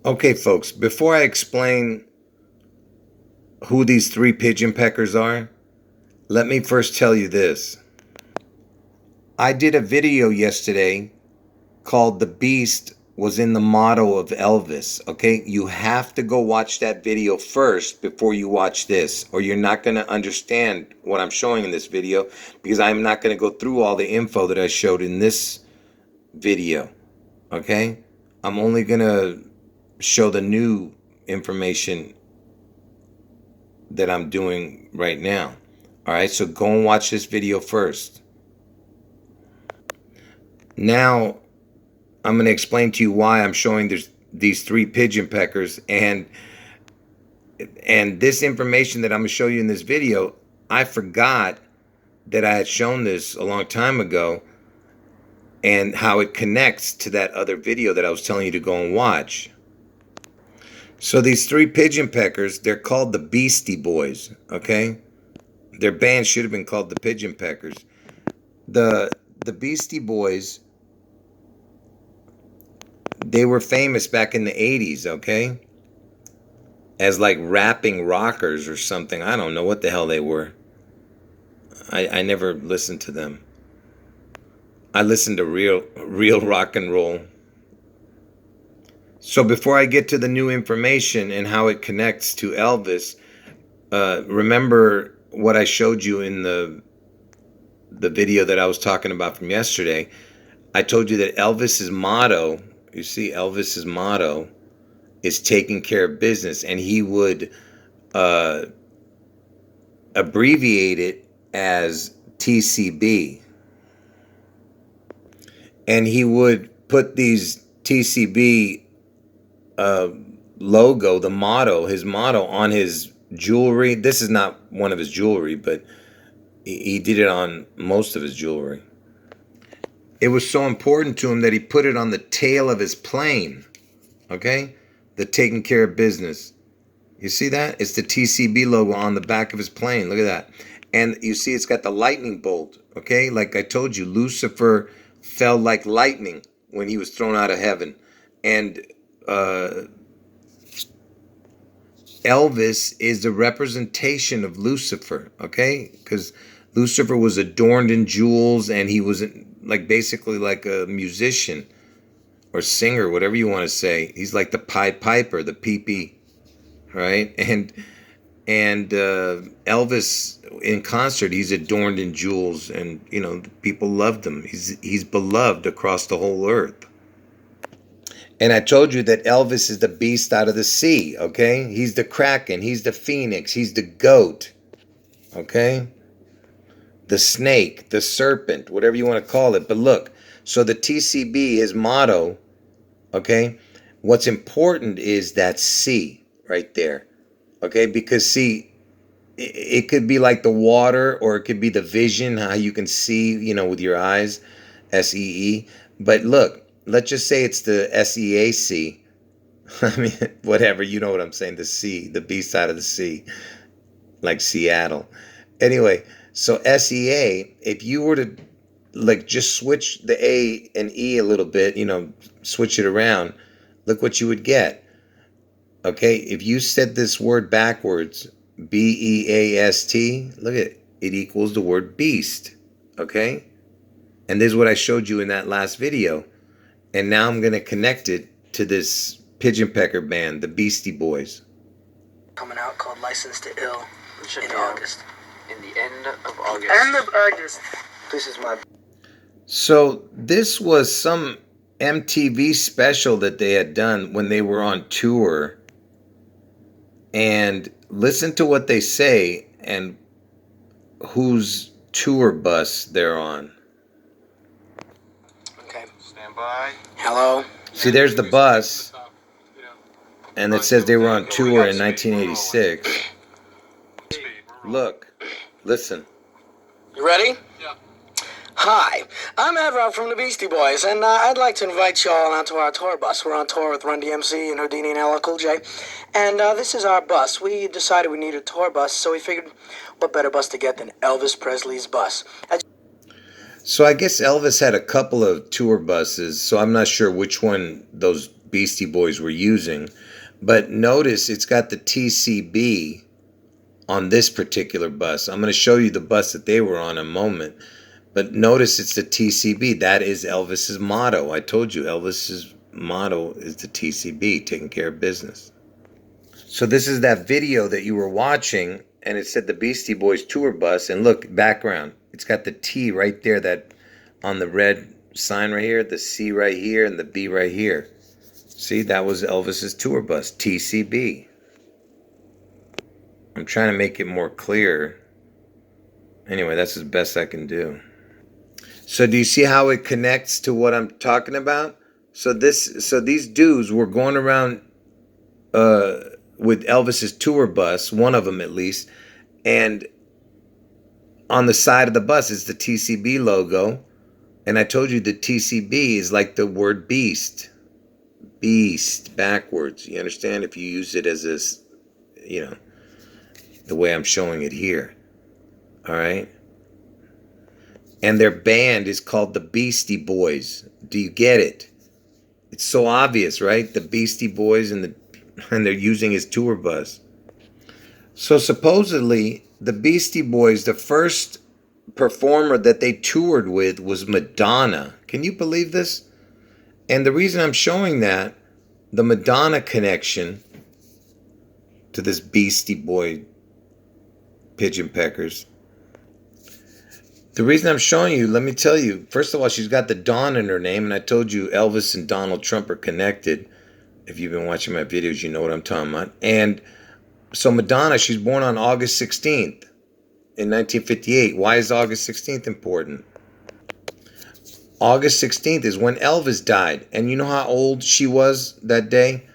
Okay, folks, before I explain who these three pigeon peckers are, let me first tell you this. I did a video yesterday called "The Beast Was in the Motto of Elvis." Okay, you have to go watch that video first before you watch this, or you're not going to understand what I'm showing in this video, because I'm not going to go through all the info that I showed in this video. Okay, I'm only going to show the new information that I'm doing right now. All right, so go and watch this video first. Now I'm going to explain to you why I'm showing these three pigeon peckers, and this information that I'm going to show you in this video, I forgot that I had shown this a long time ago, and how it connects to that other video that I was telling you to go and watch. So these three pigeon peckers, they're called the Beastie Boys, okay? Their band should have been called the Pigeon Peckers. The Beastie Boys, they were famous back in the 80s, okay? As like rapping rockers or something. I don't know what the hell they were. I never listened to them. I listened to real rock and roll. So before I get to the new information and how it connects to Elvis, remember what I showed you in the video that I was talking about from yesterday. I told you that Elvis's motto, you see, Elvis's motto is taking care of business, and he would abbreviate it as TCB. And he would put these TCB logo, the motto, his motto, on his jewelry. This is not one of his jewelry, but he did it on most of his jewelry. It was so important to him that he put it on the tail of his plane, okay? The taking care of business. You see that? It's the TCB logo on the back of his plane. Look at that. And you see it's got the lightning bolt, okay? Like I told you, Lucifer fell like lightning when he was thrown out of heaven. And Elvis is the representation of Lucifer, okay? Because Lucifer was adorned in jewels, and he was like basically like a musician or singer, whatever you want to say. He's like the Pied Piper, the pee-pee, right? And Elvis in concert, he's adorned in jewels, and you know, people loved him. He's beloved across the whole earth. And I told you that Elvis is the beast out of the sea, okay? He's the kraken, he's the phoenix, he's the goat, okay? The snake, the serpent, whatever you want to call it. But look, so the TCB, his motto, okay? What's important is that C right there, okay? Because see, it could be like the water, or it could be the vision, how you can see, you know, with your eyes, SEE. But look, let's just say it's the SEAC. I mean, whatever, you know what I'm saying, the C, the B side of the sea, like Seattle. Anyway, so SEA, if you were to like just switch the A and E a little bit, you know, switch it around, look what you would get. Okay, if you said this word backwards, BEAST, look at it, it equals the word beast. Okay, and this is what I showed you in that last video. And now I'm going to connect it to this pigeon pecker band, the Beastie Boys. Coming out called License to Ill in August. In the end of August. End of August. This is my... So this was some MTV special that they had done when they were on tour. And listen to what they say and whose tour bus they're on. Okay. Stand by. Hello. See, there's the bus, and it says they were on tour in 1986. Look, listen. You ready? Yeah. Hi, I'm Avril from the Beastie Boys, and I'd like to invite you all onto our tour bus. We're on tour with Run DMC and Houdini and LL Cool J, and this is our bus. We decided we needed a tour bus, so we figured what better bus to get than Elvis Presley's bus. So I guess Elvis had a couple of tour buses, so I'm not sure which one those Beastie Boys were using. But notice it's got the TCB on this particular bus. I'm going to show you the bus that they were on in a moment. But notice it's the TCB. That is Elvis's motto. I told you Elvis's motto is the TCB, taking care of business. So this is that video that you were watching, and it said the Beastie Boys tour bus. And look, background. It's got the T right there, that on the red sign right here, the C right here, and the B right here. See, that was Elvis's tour bus, TCB. I'm trying to make it more clear. Anyway, that's as best I can do. So do you see how it connects to what I'm talking about? So these dudes were going around with Elvis's tour bus, one of them at least, and on the side of the bus is the TCB logo. And I told you the TCB is like the word beast. Beast backwards. You understand? If you use it as this, the way I'm showing it here. All right? And their band is called the Beastie Boys. Do you get it? It's so obvious, right? The Beastie Boys and they're using his tour bus. So supposedly the Beastie Boys, the first performer that they toured with was Madonna. Can you believe this? And the reason I'm showing that, the Madonna connection to this Beastie Boy pigeon peckers. The reason I'm showing you, let me tell you, first of all, she's got the Dawn in her name, and I told you Elvis and Donald Trump are connected. If you've been watching my videos, you know what I'm talking about. And so Madonna, she's born on August 16th in 1958. Why is August 16th important? August 16th is when Elvis died. And you know how old she was that day?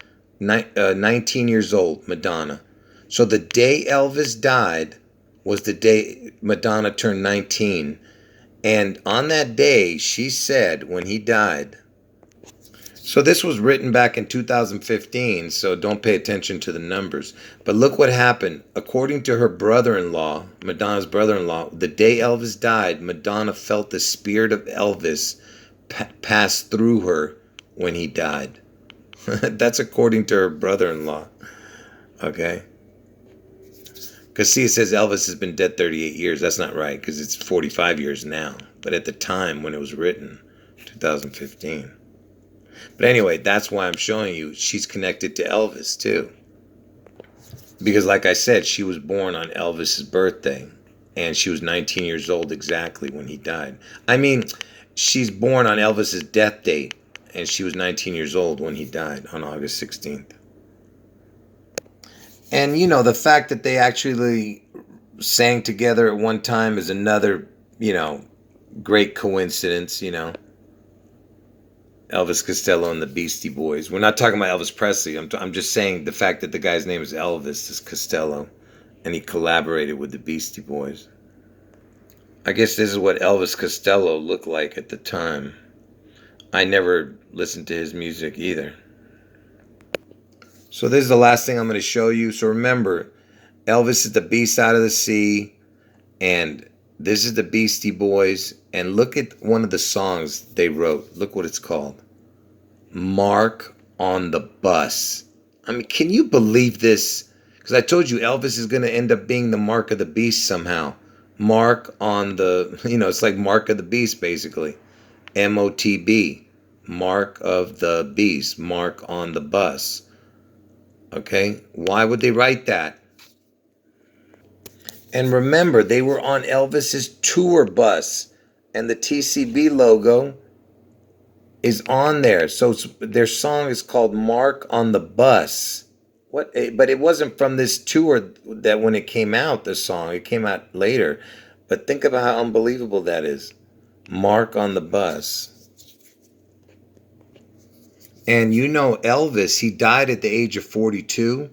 19 years old, Madonna. So the day Elvis died was the day Madonna turned 19. And on that day, she said when he died. So this was written back in 2015, so don't pay attention to the numbers. But look what happened. According to her brother-in-law, Madonna's brother-in-law, the day Elvis died, Madonna felt the spirit of Elvis pass through her when he died. That's according to her brother-in-law. Okay? Because see, it says Elvis has been dead 38 years. That's not right, because it's 45 years now. But at the time when it was written, 2015. But anyway, that's why I'm showing you she's connected to Elvis too. Because like I said, she was born on Elvis's birthday. And she was 19 years old exactly when he died. I mean, she's born on Elvis's death date. And she was 19 years old when he died on August 16th. And the fact that they actually sang together at one time is another, great coincidence, Elvis Costello and the Beastie Boys. We're not talking about Elvis Presley. I'm just saying the fact that the guy's name is Elvis is Costello, and he collaborated with the Beastie Boys. I guess this is what Elvis Costello looked like at the time. I never listened to his music either. So this is the last thing I'm going to show you. So remember, Elvis is the beast out of the sea, and this is the Beastie Boys. And look at one of the songs they wrote. Look what it's called. Mark on the Bus. I mean, can you believe this? Because I told you Elvis is going to end up being the mark of the beast somehow. Mark on the, it's like Mark of the Beast basically. MOTB. Mark of the Beast. Mark on the Bus. Okay? Why would they write that? And remember, they were on Elvis's tour bus. And the TCB logo is on there. So their song is called Mark on the Bus. What? But it wasn't from this tour that when it came out, the song. It came out later. But think about how unbelievable that is. Mark on the Bus. And Elvis, he died at the age of 42.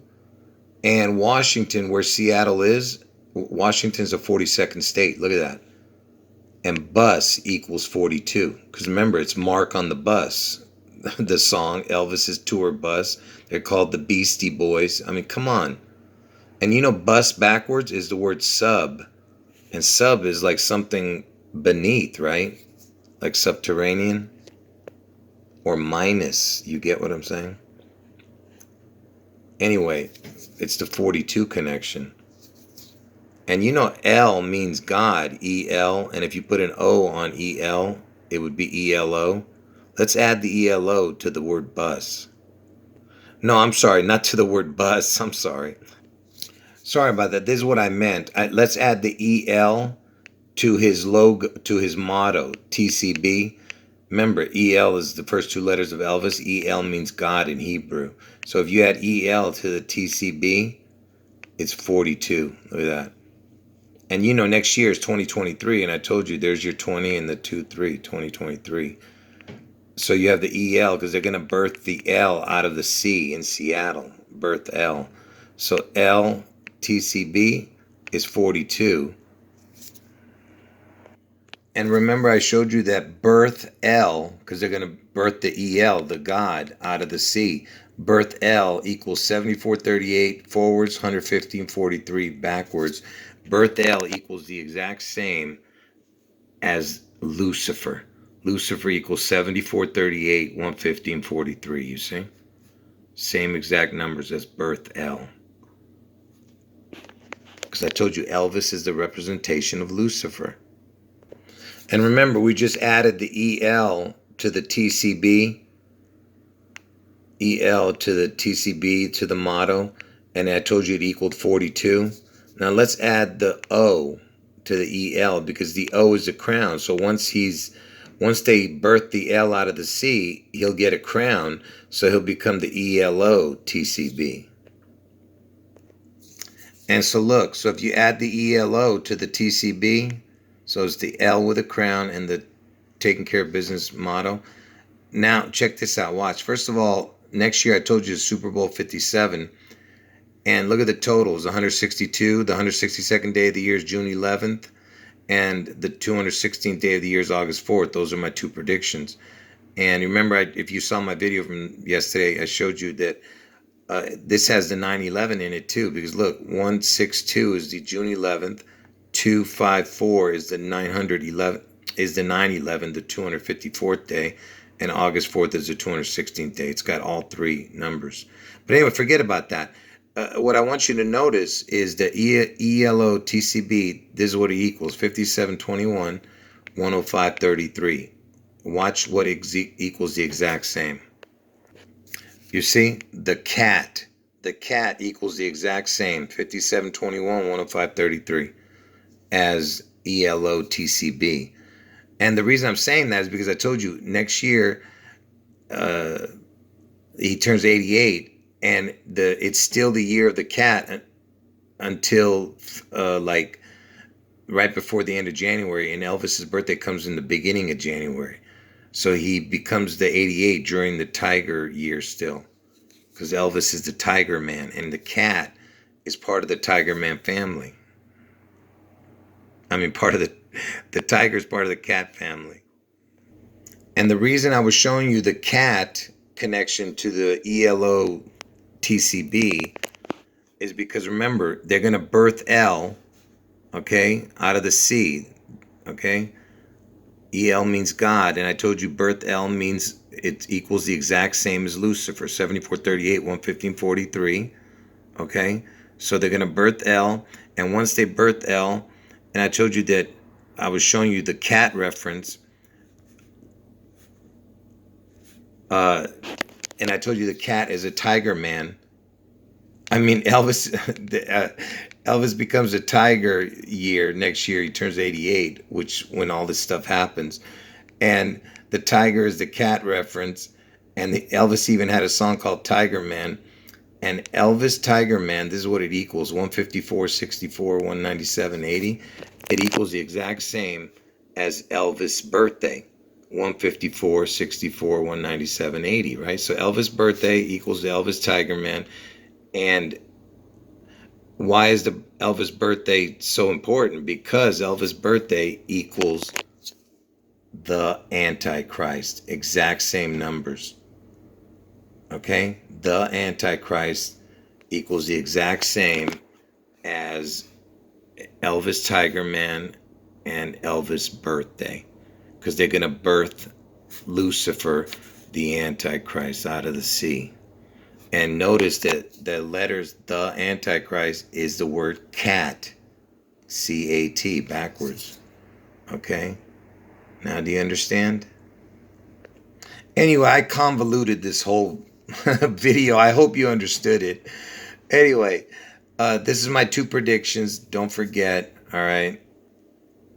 And Washington, where Seattle is, Washington's a 42nd state. Look at that. And bus equals 42. Because remember, it's Mark on the Bus. The song, Elvis's tour bus. They're called the Beastie Boys. I mean, come on. And bus backwards is the word sub. And sub is like something beneath, right? Like subterranean. or minus. You get what I'm saying? Anyway, it's the 42 connection. And you know L means God, E-L. And if you put an O on E-L, it would be E-L-O. Let's add the E-L-O to the word bus. No, I'm sorry, not to the word bus. I'm sorry. Sorry about that. This is what I meant. Let's add the E-L to his logo, to his motto, TCB. Remember, EL is the first two letters of Elvis. EL means God in Hebrew. So if you add EL to the TCB, it's 42. Look at that. And you know, next year is 2023, and I told you there's your 20 and the 2-3, 2023. So you have the EL because they're going to birth the L out of the C in Seattle. Birth L. So L TCB is 42. And remember, I showed you that birth L, because they're going to birth the EL, the God, out of the C. Birth L equals 7438 forwards, 11543 backwards. Birth L equals the exact same as Lucifer. Lucifer equals 7438, 11543, you see? Same exact numbers as birth L. Because I told you Elvis is the representation of Lucifer. And remember, we just added the EL to the TCB, EL to the TCB to the motto, and I told you it equaled 42. Now let's add the O to the EL because the O is the crown. So once they birth the L out of the C, he'll get a crown, so he'll become the ELO TCB. And so look, so if you add the ELO to the TCB, so it's the L with a crown and the taking care of business motto. Now, check this out. Watch. First of all, next year I told you Super Bowl 57. And look at the totals. 162. The 162nd day of the year is June 11th. And the 216th day of the year is August 4th. Those are my two predictions. And remember, if you saw my video from yesterday, I showed you that this has the 9/11 in it too. Because look, 162 is the June 11th. 254 is the 911 is the 9/11, the 254th day, and August 4th is the 216th day. It's got all three numbers. But anyway, forget about that. What I want you to notice is the ELO TCB. This is what it equals: 5721, 10533. Watch what equals the exact same. You see, the cat equals the exact same: 5721, 10533. As ELO TCB. And the reason I'm saying that is because I told you next year he turns 88, and it's still the year of the cat until like right before the end of January, and Elvis's birthday comes in the beginning of January. So he becomes the 88 during the tiger year still, because Elvis is the tiger man, and the cat is part of the tiger man family. I mean, part of the tiger is part of the cat family. And the reason I was showing you the cat connection to the ELO TCB is because, remember, they're going to birth L, okay, out of the C, okay? EL means God, and I told you birth L means it equals the exact same as Lucifer, 7438, 11543, okay? So they're going to birth L, and once they birth L, and I told you that I was showing you the cat reference. And I told you the cat is a tiger man. I mean, Elvis becomes a tiger year next year. He turns 88, which when all this stuff happens. And the tiger is the cat reference. And Elvis even had a song called Tiger Man. And Elvis Tiger Man, this is what it equals: 154, 64, 197, 80. It equals the exact same as Elvis' birthday: 154, 64, 197, 80, right? So Elvis' birthday equals the Elvis Tiger Man. And why is the Elvis birthday so important? Because Elvis' birthday equals the Antichrist. Exact same numbers. Okay? The Antichrist equals the exact same as Elvis Tiger Man and Elvis birthday. Because they're going to birth Lucifer the Antichrist out of the sea. And notice that the letters, the Antichrist, is the word cat. C-A-T, backwards. Okay? Now, do you understand? Anyway, I convoluted this whole video. I hope you understood it. Anyway, this is my 2 predictions. Don't forget, all right?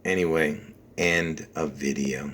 Anyway, end of video.